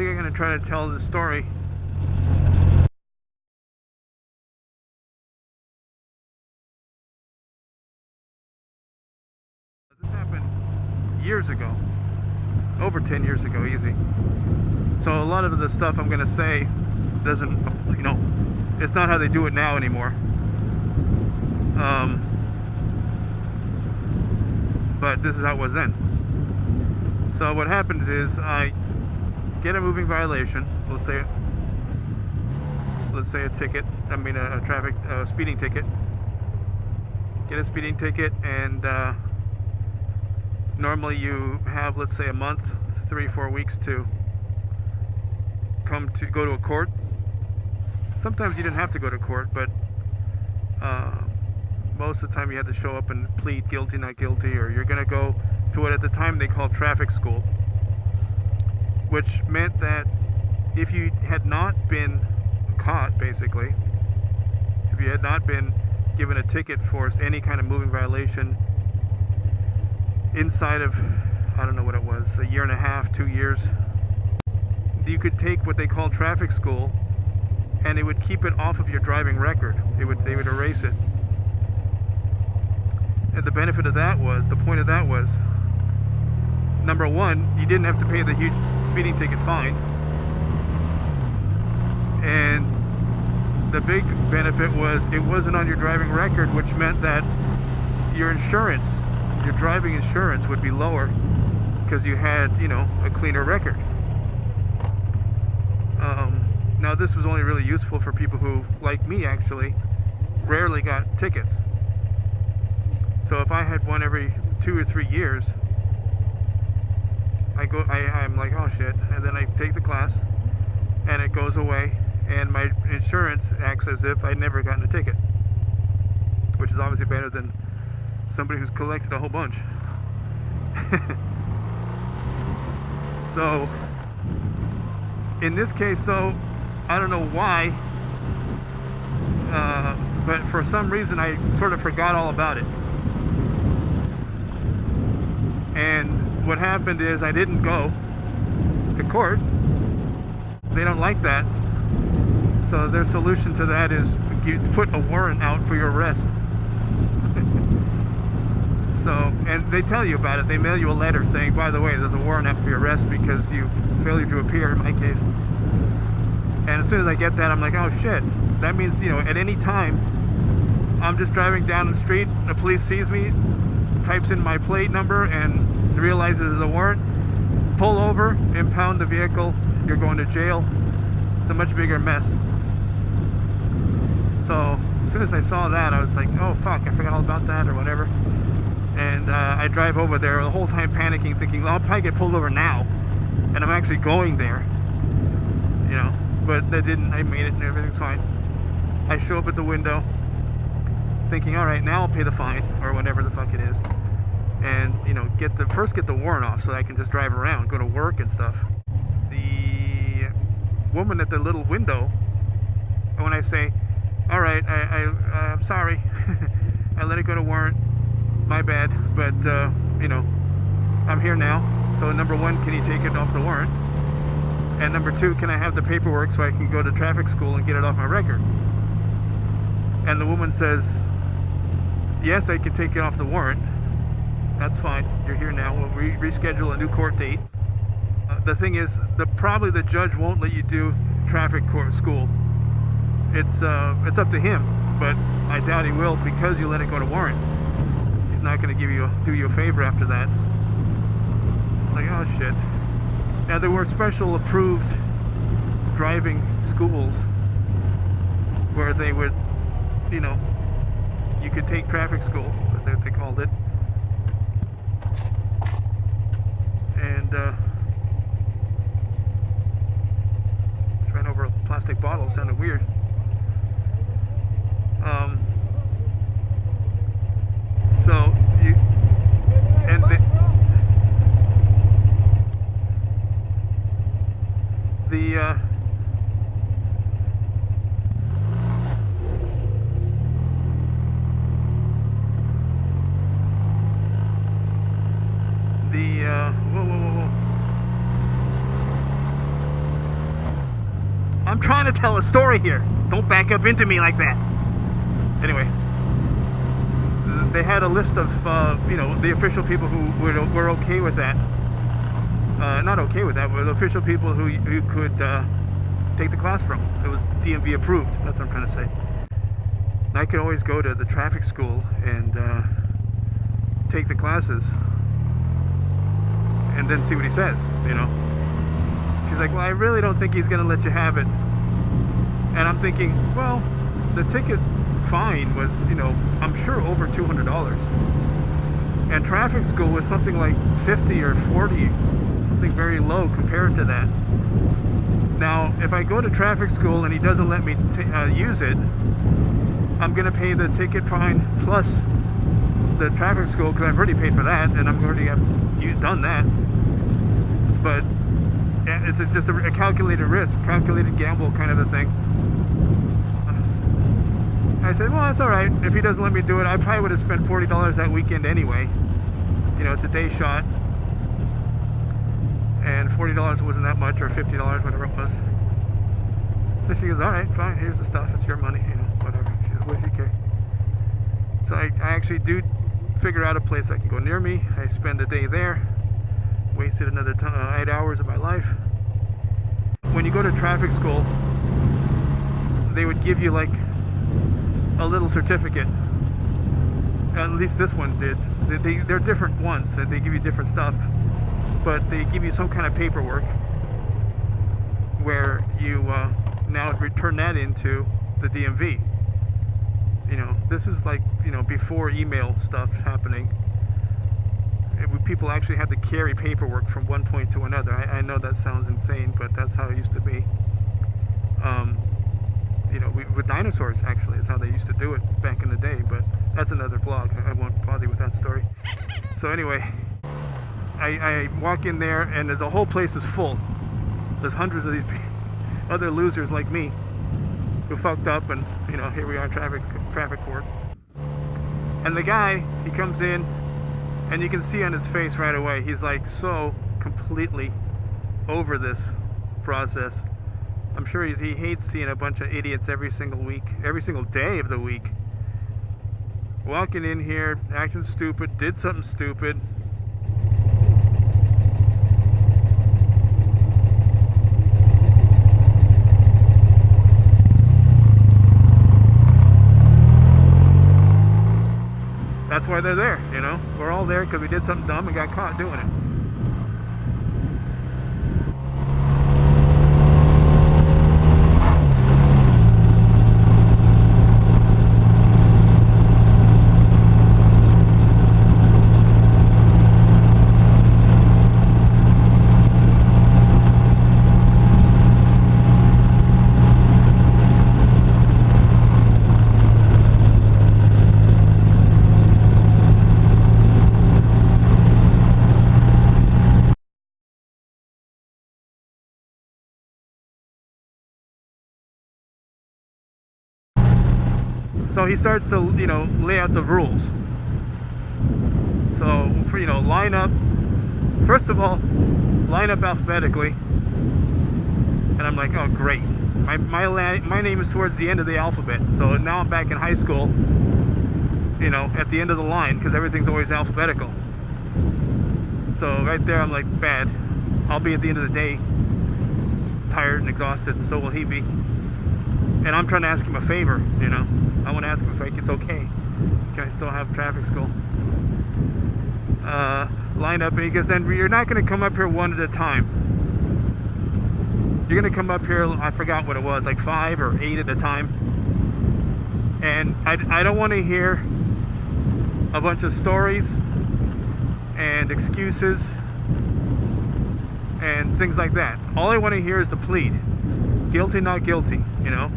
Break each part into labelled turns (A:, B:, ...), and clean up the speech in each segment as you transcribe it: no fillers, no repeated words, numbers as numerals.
A: think I'm going to try to tell the story. This happened years ago. Over 10 years ago, easy. So a lot of the stuff I'm going to say doesn't, you know, it's not how they do it now anymore. But this is how it was then. So what happens is I get a moving violation, let's say a ticket, I mean a speeding ticket. Get a speeding ticket, and normally you have, let's say, a month, 3-4 weeks to go to a court. Sometimes you didn't have to go to court, but most of the time you had to show up and plead guilty, not guilty, or you're going to go to what at the time they called traffic school, which meant that if you had not been caught, basically, if you had not been given a ticket for any kind of moving violation inside of, I don't know what it was, a year and a half, 2 years, you could take what they call traffic school, and it would keep it off of your driving record. They would erase it. And the benefit of that was, the point of that was, number one, you didn't have to pay the huge speeding ticket fine. And the big benefit was it wasn't on your driving record, which meant that your insurance, your driving insurance would be lower because you had, you know, a cleaner record. Now this was only really useful for people who, like me actually, rarely got tickets. So if I had one every 2 or 3 years, I'm like, oh shit, and then I take the class and it goes away, and my insurance acts as if I'd never gotten a ticket, which is obviously better than somebody who's collected a whole bunch. So in this case, though, I don't know why, but for some reason I sort of forgot all about it. And what happened is I didn't go to court. They don't like that. So their solution to that is you put a warrant out for your arrest. So, and they tell you about it. They mail you a letter saying, by the way, there's a warrant out for your arrest because you failure to appear, in my case. And as soon as I get that, I'm like, oh shit. That means, you know, at any time, I'm just driving down the street, the police sees me, types in my plate number, and realizes there's a warrant, pull over, impound the vehicle, you're going to jail. It's a much bigger mess. So as soon as I saw that, I was like, oh fuck, I forgot all about that or whatever. And I drive over there the whole time panicking, thinking, well, I'll probably get pulled over now, and I'm actually going there, you know. But that didn't. I made it and everything's fine. I show up at the window thinking, all right, now I'll pay the fine or whatever the fuck it is, and, you know, first get the warrant off so I can just drive around, go to work and stuff. The woman at the little window, when I say, all right, I'm sorry, I let it go to warrant, my bad, but you know, I'm here now, so number one, can you take it off the warrant? And number two, can I have the paperwork so I can go to traffic school and get it off my record? And the woman says, yes, I can take it off the warrant. That's fine. You're here now. We'll reschedule a new court date. The thing is, probably the judge won't let you do traffic court school. It's up to him, but I doubt he will because you let it go to warrant. He's not going to do you a favor after that. Like, oh shit. Now there were special approved driving schools where they would, you know, you could take traffic school, they called it. And trying over a plastic bottle sounded weird. So you and whoa. I'm trying to tell a story here. Don't back up into me like that. Anyway, they had a list of, you know, the official people who were okay with that. Not okay with that, but the official people who you could take the class from. It was DMV approved. That's what I'm trying to say. And I could always go to the traffic school and take the classes and then see what he says, you know. She's like, well, I really don't think he's going to let you have it. And I'm thinking, well, the ticket fine was, you know, I'm sure over $200. And traffic school was something like 50 or 40, something very low compared to that. Now, if I go to traffic school and he doesn't let me use it, I'm going to pay the ticket fine plus the traffic school, because I've already paid for that, and I'm already done that. But it's just a calculated risk, calculated gamble kind of a thing. I said, well, that's all right. If he doesn't let me do it, I probably would have spent $40 that weekend anyway. You know, it's a day shot. And $40 wasn't that much, or $50, whatever it was. So she goes, all right, fine, here's the stuff. It's your money, you know, whatever. She goes, what do you care? So I actually do figure out a place that can go near me. I spend a day there. Wasted another 8 hours of my life. When you go to traffic school, they would give you like a little certificate. At least this one did. They're different ones, and they give you different stuff, but they give you some kind of paperwork where you now return that into the DMV. You know, this is like, you know, before email stuff happening. People actually had to carry paperwork from one point to another. I know that sounds insane, but that's how it used to be. You know, with dinosaurs, actually, is how they used to do it back in the day, but that's another blog. I won't bother you with that story. So anyway, I walk in there, and the whole place is full. There's hundreds of these other losers like me who fucked up, and, you know, here we are, traffic court. And the guy, he comes in, and you can see on his face right away, he's like so completely over this process. I'm sure he hates seeing a bunch of idiots every single week, every single day of the week. Walking in here, acting stupid, did something stupid. That's why they're there, you know. We're all there because we did something dumb and got caught doing it. So he starts to, you know, lay out the rules. So, for, you know, line up. First of all, line up alphabetically. And I'm like, oh great. My name is towards the end of the alphabet. So now I'm back in high school, you know, at the end of the line, because everything's always alphabetical. So right there I'm like, bad. I'll be at the end of the day tired and exhausted, and so will he be. And I'm trying to ask him a favor, you know. I want to ask him if it's okay. Can I still have traffic school? Line up, and he goes, then you're not going to come up here one at a time. You're going to come up here, I forgot what it was, like 5 or 8 at a time. And I don't want to hear a bunch of stories and excuses and things like that. All I want to hear is the plead. Guilty, not guilty, you know?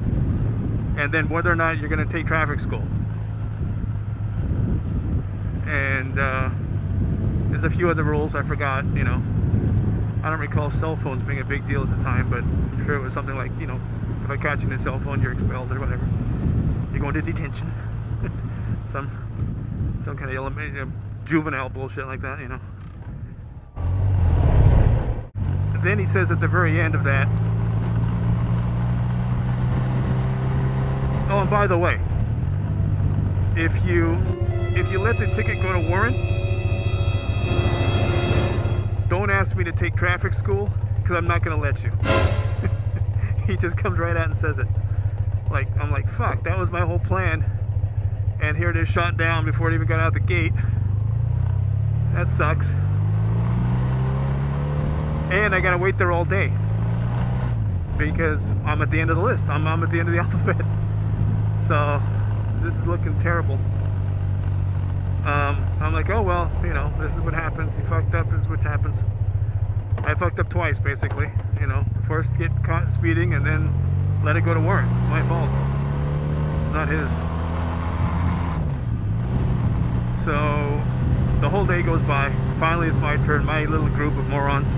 A: And then whether or not you're going to take traffic school. And there's a few other rules I forgot, you know. I don't recall cell phones being a big deal at the time, but I'm sure it was something like, you know, if I catch you in a cell phone, you're expelled or whatever. You're going to detention. some kind of juvenile bullshit like that, you know. And then he says at the very end of that, Oh, and by the way, if you let the ticket go to Warrant, don't ask me to take traffic school, because I'm not going to let you. He just comes right out and says it. Like, I'm like, fuck, that was my whole plan. And here it is shot down before it even got out the gate. That sucks. And I gotta wait there all day. Because I'm at the end of the list. I'm at the end of the alphabet. So, this is looking terrible. I'm like, oh well, you know, this is what happens. You fucked up, this is what happens. I fucked up twice, basically. You know, first get caught speeding and then let it go to Warrant. It's my fault. It's not his. So, the whole day goes by. Finally, it's my turn. My little group of morons.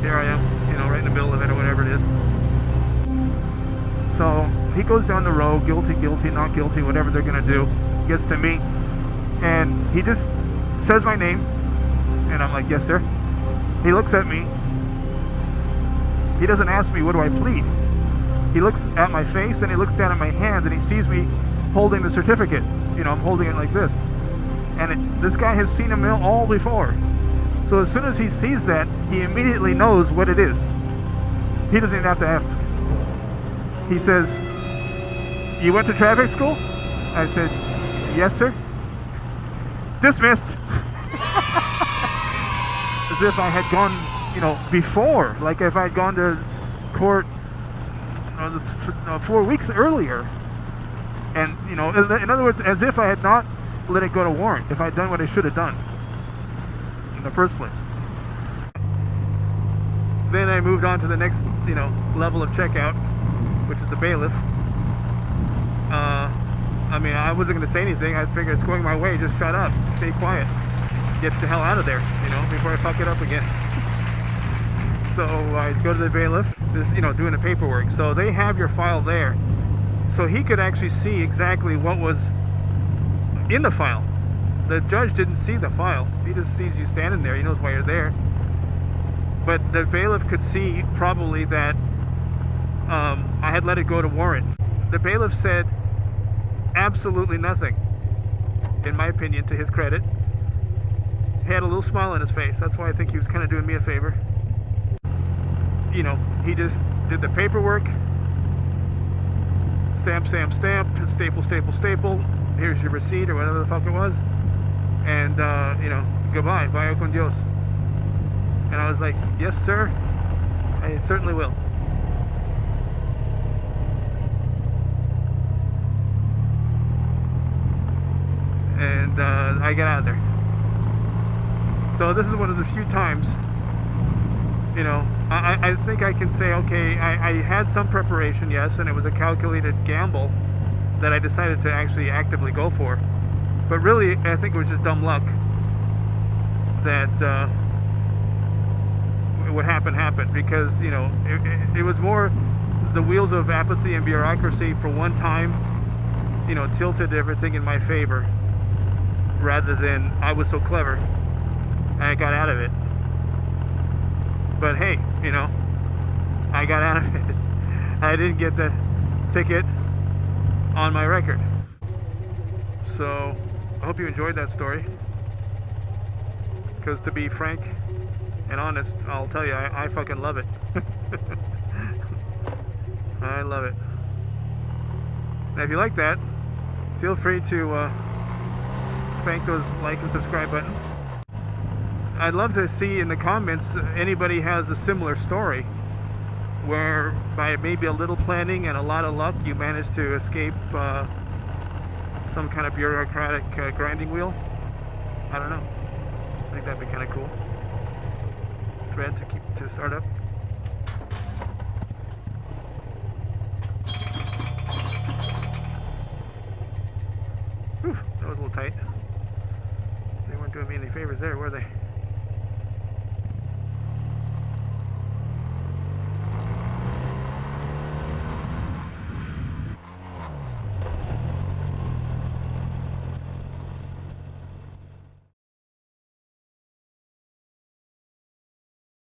A: Here I am, you know, right in the middle of it or whatever it is. So, he goes down the road, guilty, guilty, not guilty, whatever they're going to do. Gets to me. And he just says my name. And I'm like, yes, sir. He looks at me. He doesn't ask me, what do I plead? He looks at my face and he looks down at my hand and he sees me holding the certificate. You know, I'm holding it like this. And this guy has seen him all before. So as soon as he sees that, he immediately knows what it is. He doesn't even have to ask. He says, you went to traffic school? I said, yes, sir. Dismissed. As if I had gone, you know, before. Like if I had gone to court 4 weeks earlier. And, you know, in other words, as if I had not let it go to Warrant, if I had done what I should have done in the first place. Then I moved on to the next, you know, level of checkout, which is the bailiff. I mean, I wasn't going to say anything. I figured it's going my way. Just shut up. Stay quiet. Get the hell out of there, you know, before I fuck it up again. So I go to the bailiff, you know, doing the paperwork. So they have your file there. So he could actually see exactly what was in the file. The judge didn't see the file. He just sees you standing there. He knows why you're there. But the bailiff could see probably that I had let it go to Warrant. The bailiff said absolutely nothing, in my opinion, to his credit. He had a little smile on his face. That's why I think he was kind of doing me a favor. You know, he just did the paperwork. Stamp, stamp, stamp. Staple, staple, staple. Here's your receipt or whatever the fuck it was. And, you know, goodbye. Vaya con Dios. And I was like, yes, sir. I certainly will. And I got out of there. So this is one of the few times, you know, I think I can say, okay, I had some preparation, yes, and it was a calculated gamble that I decided to actually actively go for. But really, I think it was just dumb luck that what happened, because, you know, it was more the wheels of apathy and bureaucracy for one time, you know, tilted everything in my favor, rather than I was so clever and I got out of it. But hey, you know, I got out of it. I didn't get the ticket on my record. So I hope you enjoyed that story, because to be frank and honest, I'll tell you, I fucking love it. I love it. Now if you like that, feel free to spank those like and subscribe buttons. I'd love to see in the comments anybody has a similar story where by maybe a little planning and a lot of luck you managed to escape some kind of bureaucratic grinding wheel. I don't know. I think that'd be kind of cool. Thread to start up. Whew, that was a little tight. They weren't doing me any favors there, were they?